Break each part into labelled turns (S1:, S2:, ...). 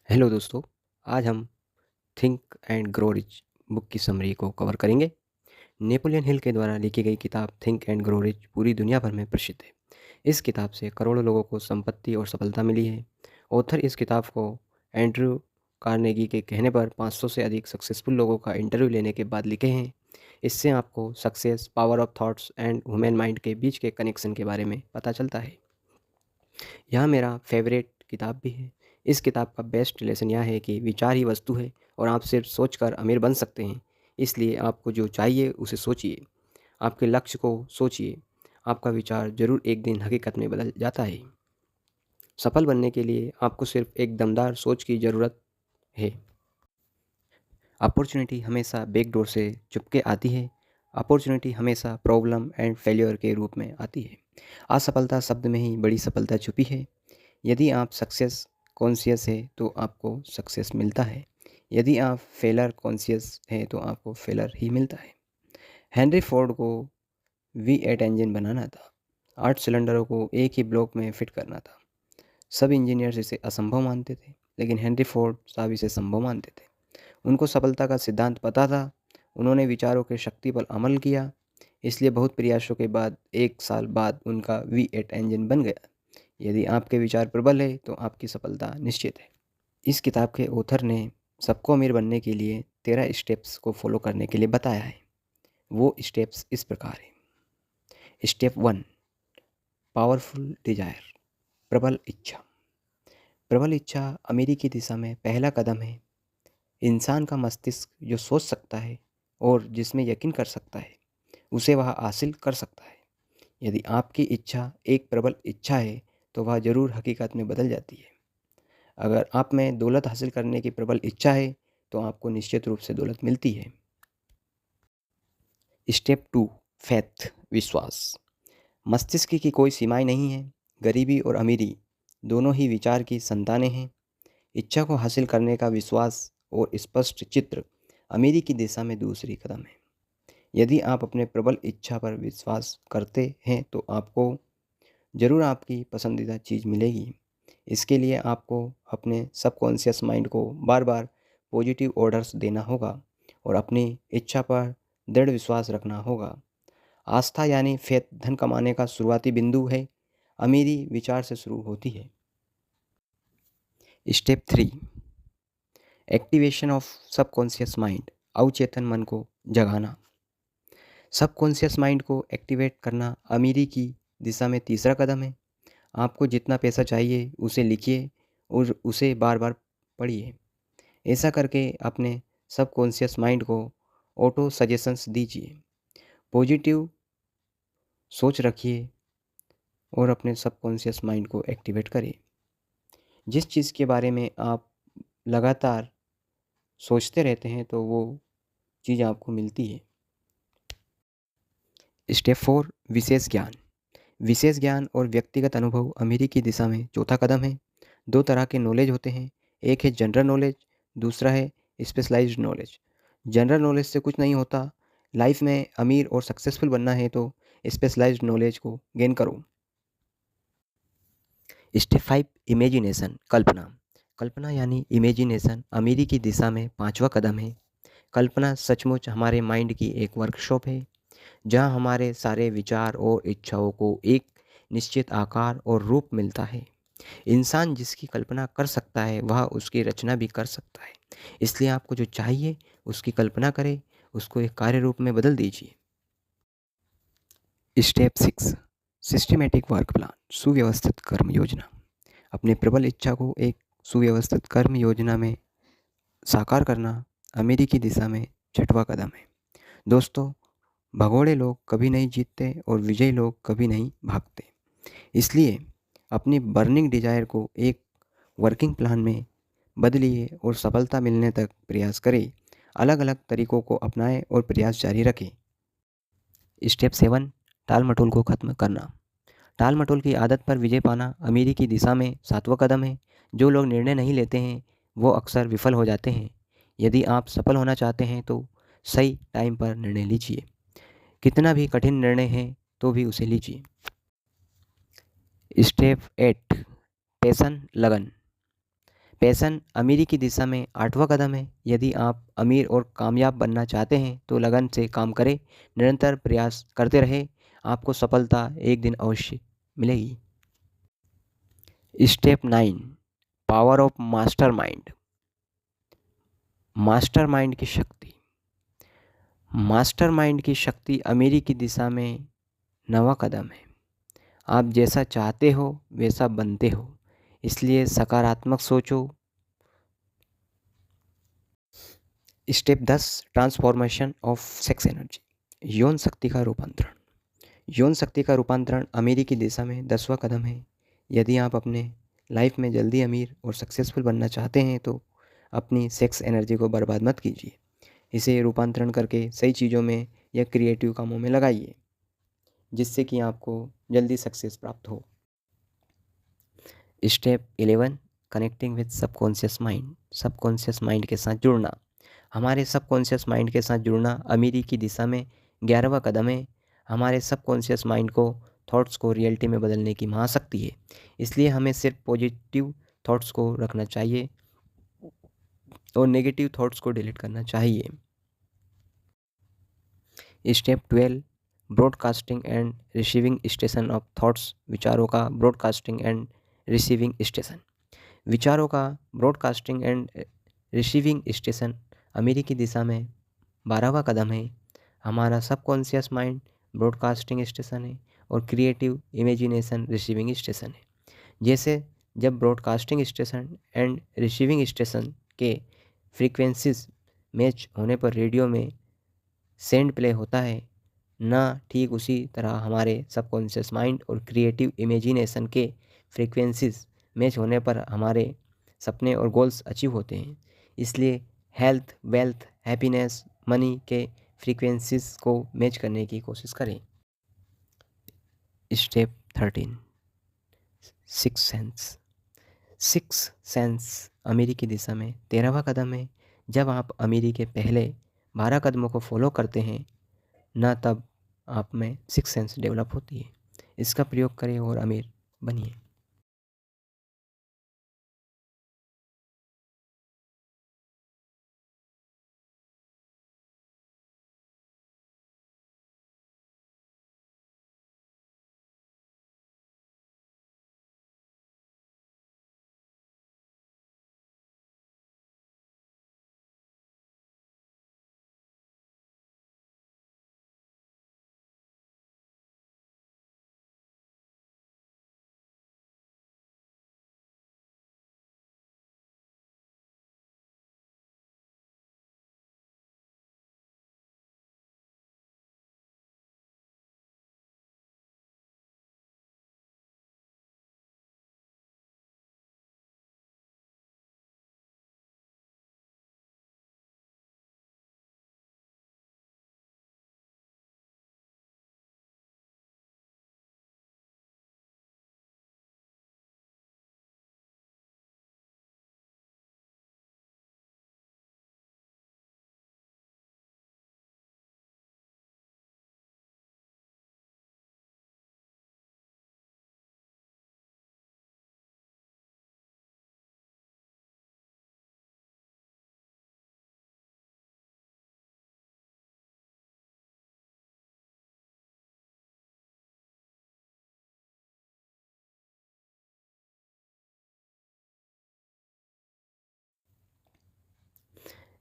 S1: Hello दोस्तों। आज हम think and grow rich book की समरी को कवर करेंगे। नेपोलियन हिल के द्वारा लिखी गई किताब थिंक एंड ग्रो रिच पूरी दुनिया भर में प्रसिद्ध है। इस किताब से करोड़ों लोगों को संपत्ति और सफलता मिली है। ऑथर इस किताब को एंड्रयू कार्नेगी के कहने पर 500 से अधिक सक्सेसफुल लोगों का इंटरव्यू लेने के बाद लिखे हैं। इससे आपको success, power of thoughts and human mind के बीच के कनेक्शन के बारे में पता चलता है। यह मेरा फेवरेट किताब भी है। इस किताब का बेस्ट लेसन यह है कि विचार ही वस्तु है और आप सिर्फ सोचकर अमीर बन सकते हैं। इसलिए आपको जो चाहिए उसे सोचिए, आपके लक्ष्य को सोचिए। आपका विचार जरूर एक दिन हकीकत में बदल जाता है। सफल बनने के लिए आपको सिर्फ एक दमदार सोच की ज़रूरत है। अपॉर्चुनिटी हमेशा बैकडोर से चुपके आती है। अपॉर्चुनिटी हमेशा प्रॉब्लम एंड फेल्योर के रूप में आती है। असफलता शब्द में ही बड़ी सफलता छुपी है। यदि आप सक्सेस कॉन्शियस है तो आपको सक्सेस मिलता है। यदि आप फेलर कॉन्शियस है तो आपको फेलर ही मिलता है। हेनरी फोर्ड को V8 इंजन बनाना था। 8 सिलेंडरों को एक ही ब्लॉक में फिट करना था। सब इंजीनियर्स इसे असंभव मानते थे, लेकिन हेनरी फोर्ड साहब इसे संभव मानते थे। उनको सफलता का सिद्धांत पता था। उन्होंने विचारों के शक्ति पर अमल किया। इसलिए बहुत प्रयासों के बाद 1 साल बाद उनका V8 इंजन बन गया। यदि आपके विचार प्रबल है तो आपकी सफलता निश्चित है। इस किताब के ऑथर ने सबको अमीर बनने के लिए 13 स्टेप्स को फॉलो करने के लिए बताया है। वो स्टेप्स इस प्रकार है। स्टेप 1, पावरफुल डिजायर, प्रबल इच्छा। प्रबल इच्छा अमीरी की दिशा में पहला कदम है। इंसान का मस्तिष्क जो सोच सकता है और जिसमें यकीन कर सकता है, उसे वह हासिल कर सकता है। यदि आपकी इच्छा एक प्रबल इच्छा है तो वह ज़रूर हकीकत में बदल जाती है। अगर आप में दौलत हासिल करने की प्रबल इच्छा है तो आपको निश्चित रूप से दौलत मिलती है। स्टेप 2, फैथ, विश्वास। मस्तिष्क की कोई सीमाएं नहीं है। गरीबी और अमीरी दोनों ही विचार की संतानें हैं। इच्छा को हासिल करने का विश्वास और स्पष्ट चित्र अमीरी की दिशा में दूसरी कदम है। यदि आप अपने प्रबल इच्छा पर विश्वास करते हैं तो आपको ज़रूर आपकी पसंदीदा चीज़ मिलेगी। इसके लिए आपको अपने सबकॉन्शियस माइंड को बार बार पॉजिटिव ऑर्डर्स देना होगा और अपनी इच्छा पर दृढ़ विश्वास रखना होगा। आस्था यानी फेथ धन कमाने का शुरुआती बिंदु है। अमीरी विचार से शुरू होती है। Step 3, activation of subconscious mind, अवचेतन मन को जगाना। सबकॉन्शियस माइंड को एक्टिवेट करना अमीरी की दिशा में तीसरा कदम है। आपको जितना पैसा चाहिए उसे लिखिए और उसे बार बार पढ़िए। ऐसा करके अपने सबकॉन्शियस माइंड को ऑटो सजेशंस दीजिए। पॉजिटिव सोच रखिए और अपने सबकॉन्शियस माइंड को एक्टिवेट करिए। जिस चीज़ के बारे में आप लगातार सोचते रहते हैं तो वो चीज़ आपको मिलती है। स्टेप 4, विशेष ज्ञान। विशेष ज्ञान और व्यक्तिगत अनुभव अमीरी की दिशा में चौथा कदम है। 2 तरह के नॉलेज होते हैं। एक है जनरल नॉलेज, दूसरा है स्पेशलाइज्ड नॉलेज। जनरल नॉलेज से कुछ नहीं होता। लाइफ में अमीर और सक्सेसफुल बनना है तो स्पेशलाइज्ड नॉलेज को गेन करो। स्टेप 5, इमेजिनेशन, कल्पना। कल्पना यानी इमेजिनेशन अमीरी की दिशा में 5वां कदम है। कल्पना सचमुच हमारे माइंड की एक वर्कशॉप है जहाँ हमारे सारे विचार और इच्छाओं को एक निश्चित आकार और रूप मिलता है। इंसान जिसकी कल्पना कर सकता है वह उसकी रचना भी कर सकता है। इसलिए आपको जो चाहिए उसकी कल्पना करें, उसको एक कार्य रूप में बदल दीजिए। स्टेप 6, सिस्टमेटिक वर्क प्लान, सुव्यवस्थित कर्म योजना। अपने प्रबल इच्छा को एक सुव्यवस्थित कर्म योजना में साकार करना अमीरी की दिशा में 6वां कदम है। दोस्तों, भगोड़े लोग कभी नहीं जीतते और विजयी लोग कभी नहीं भागते। इसलिए अपनी बर्निंग डिजायर को एक वर्किंग प्लान में बदलिए और सफलता मिलने तक प्रयास करें। अलग अलग तरीकों को अपनाएं और प्रयास जारी रखें। स्टेप 7, टाल मटोल को खत्म करना। टाल मटोल की आदत पर विजय पाना अमीरी की दिशा में 7वां कदम है। जो लोग निर्णय नहीं लेते हैं वो अक्सर विफल हो जाते हैं। यदि आप सफल होना चाहते हैं तो सही टाइम पर निर्णय लीजिए। कितना भी कठिन निर्णय है तो भी उसे लीजिए। स्टेप 8, पैशन, लगन। पैशन अमीरी की दिशा में 8वां कदम है। यदि आप अमीर और कामयाब बनना चाहते हैं तो लगन से काम करें, निरंतर प्रयास करते रहें, आपको सफलता एक दिन अवश्य मिलेगी। Step 9, power of mastermind. Mastermind की शक्ति। मास्टरमाइंड की शक्ति अमीरी की दिशा में 9वां कदम है। आप जैसा चाहते हो वैसा बनते हो, इसलिए सकारात्मक सोचो। Step 10, transformation of sex energy. यौन शक्ति का रूपांतरण। यौन शक्ति का रूपांतरण अमीरी की दिशा में 10वां कदम है। यदि आप अपने लाइफ में जल्दी अमीर और सक्सेसफुल बनना चाहते हैं तो अपनी सेक्स एनर्जी को बर्बाद मत कीजिए। इसे रूपांतरण करके सही चीज़ों में या क्रिएटिव कामों में लगाइए, जिससे कि आपको जल्दी सक्सेस प्राप्त हो। Step 11, connecting with subconscious mind. Subconscious mind के साथ जुड़ना। हमारे सबकॉन्शियस माइंड के साथ जुड़ना अमीरी की दिशा में 11वां कदम है। हमारे सबकॉन्शियस माइंड को थॉट्स को रियलिटी में बदलने की महाशक्ति है, इसलिए हमें सिर्फ पॉजिटिव थॉट्स को रखना चाहिए और नेगेटिव थॉट्स को डिलीट करना चाहिए। Step 12, broadcasting and receiving station of thoughts. विचारों का ब्रॉडकास्टिंग एंड रिसीविंग स्टेशन। विचारों का ब्रॉडकास्टिंग एंड रिसीविंग स्टेशन अमीरी की दिशा में 12वां कदम है। हमारा सबकॉन्शियस माइंड ब्रॉडकास्टिंग स्टेशन है और क्रिएटिव इमेजिनेशन रिसीविंग स्टेशन है। जैसे जब broadcasting station and receiving station के फ्रीक्वेंसीज मैच होने पर रेडियो में सेंड प्ले होता है, ना ठीक उसी तरह हमारे सबकॉन्शियस माइंड और क्रिएटिव इमेजिनेशन के फ्रीक्वेंसीज मैच होने पर हमारे सपने और गोल्स अचीव होते हैं। इसलिए हेल्थ, वेल्थ, हैप्पीनेस, मनी के फ्रीक्वेंसीज को मैच करने की कोशिश करें। Step 13, six sense. Six sense अमीरी की दिशा में 13वां कदम है। जब आप अमीरी के पहले 12 कदमों को फॉलो करते हैं ना, तब आप में सिक्स सेंस डेवलप होती है। इसका प्रयोग करें और अमीर बनिए।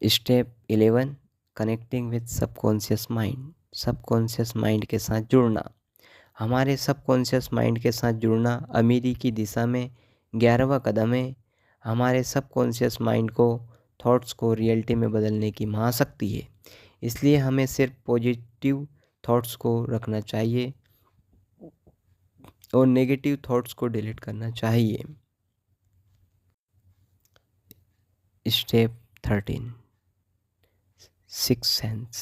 S1: Step 11, connecting with subconscious mind. Subconscious mind के साथ जुड़ना। हमारे सबकॉन्शियस माइंड के साथ जुड़ना अमीरी की दिशा में 11वां कदम है। हमारे सबकॉन्शियस माइंड को थॉट्स को रियलिटी में बदलने की महाशक्ति है, इसलिए हमें सिर्फ पॉजिटिव थॉट्स को रखना चाहिए और नेगेटिव थॉट्स को डिलीट करना चाहिए। Step 13, six sense.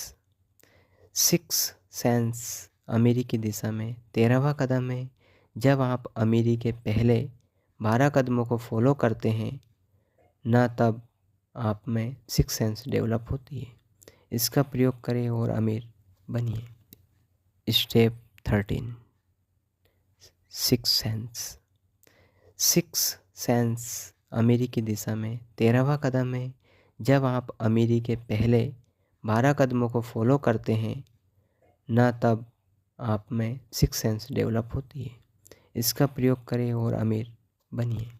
S1: Six sense अमीरी की दिशा में 13वां कदम है। जब आप अमीरी के पहले 12 कदमों को फॉलो करते हैं ना, तब आप में सिक्स सेंस डेवलप होती है। इसका प्रयोग करें और अमीर बनिए। Step 13, six sense. Six sense अमीरी की दिशा में 13वां कदम है। जब आप अमीरी के पहले 12 कदमों को फॉलो करते हैं ना, तब आप में सिक्स सेंस डेवलप होती है। इसका प्रयोग करें और अमीर बनिए।